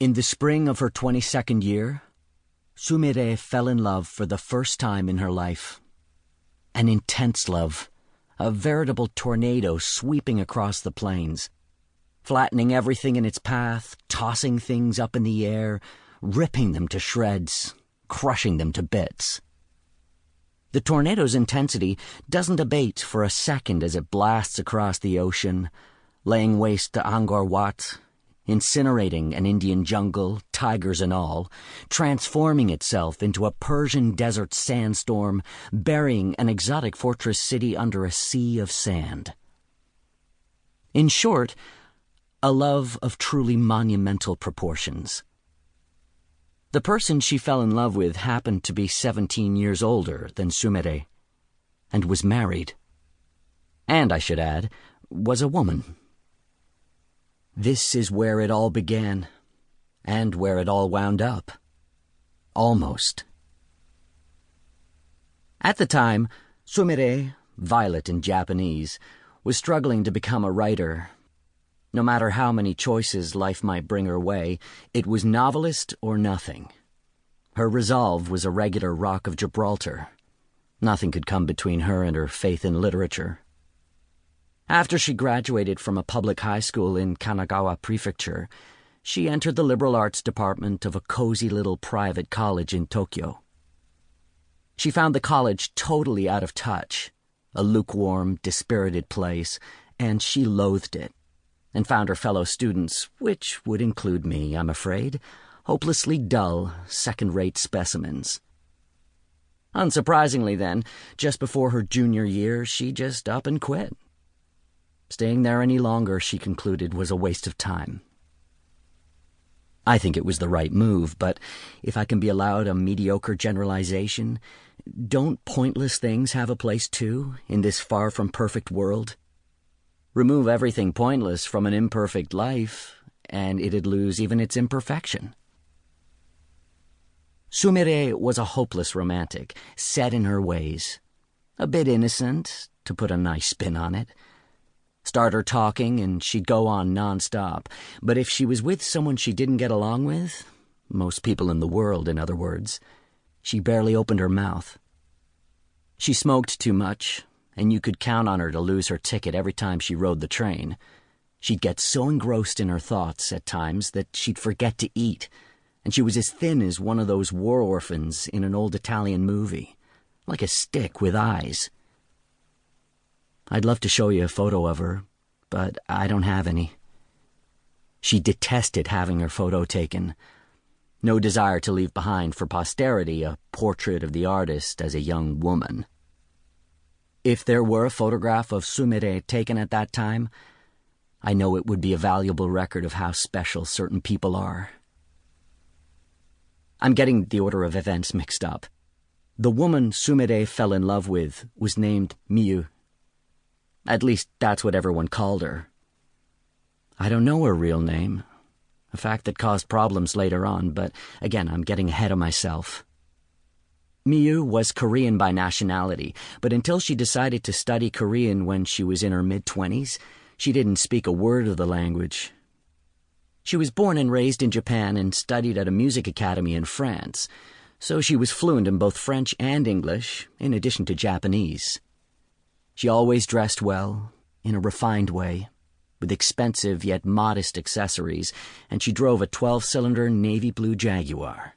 In the spring of her 22nd year, Sumire fell in love for the first time in her life. An intense love, a veritable tornado sweeping across the plains, flattening everything in its path, tossing things up in the air, ripping them to shreds, crushing them to bits. The tornado's intensity doesn't abate for a second as it blasts across the ocean, laying waste to Angkor Wat, incinerating an Indian jungle, tigers and all, transforming itself into a Persian desert sandstorm, burying an exotic fortress city under a sea of sand. In short, a love of truly monumental proportions. The person she fell in love with happened to be 17 years older than Sumire, and was married. And, I should add, was a woman. This is where it all began, and where it all wound up. Almost. At the time, Sumire, Violet in Japanese, was struggling to become a writer. No matter how many choices life might bring her way, it was novelist or nothing. Her resolve was a regular Rock of Gibraltar. Nothing could come between her and her faith in literature. After she graduated from a public high school in Kanagawa Prefecture, she entered the liberal arts department of a cozy little private college in Tokyo. She found the college totally out of touch, a lukewarm, dispirited place, and she loathed it, and found her fellow students, which would include me, I'm afraid, hopelessly dull, second-rate specimens. Unsurprisingly, then, just before her junior year, she just up and quit. Staying there any longer, she concluded, was a waste of time. I think it was the right move, but if I can be allowed a mediocre generalization, don't pointless things have a place too, in this far-from-perfect world? Remove everything pointless from an imperfect life, and it'd lose even its imperfection. Sumire was a hopeless romantic, set in her ways. A bit innocent, to put a nice spin on it. Start her talking, and she'd go on non-stop. But if she was with someone she didn't get along with, most people in the world, in other words, she barely opened her mouth. She smoked too much, and you could count on her to lose her ticket every time she rode the train. She'd get so engrossed in her thoughts at times that she'd forget to eat, and she was as thin as one of those war orphans in an old Italian movie, like a stick with eyes. I'd love to show you a photo of her, but I don't have any. She detested having her photo taken. No desire to leave behind for posterity a portrait of the artist as a young woman. If there were a photograph of Sumire taken at that time, I know it would be a valuable record of how special certain people are. I'm getting the order of events mixed up. The woman Sumire fell in love with was named Miyu. At least that's what everyone called her. I don't know her real name, a fact that caused problems later on, but again, I'm getting ahead of myself. Miyu was Korean by nationality, but until she decided to study Korean when she was in her mid-20s, she didn't speak a word of the language. She was born and raised in Japan and studied at a music academy in France, so she was fluent in both French and English, in addition to Japanese. She always dressed well, in a refined way, with expensive yet modest accessories, and she drove a 12-cylinder navy blue Jaguar.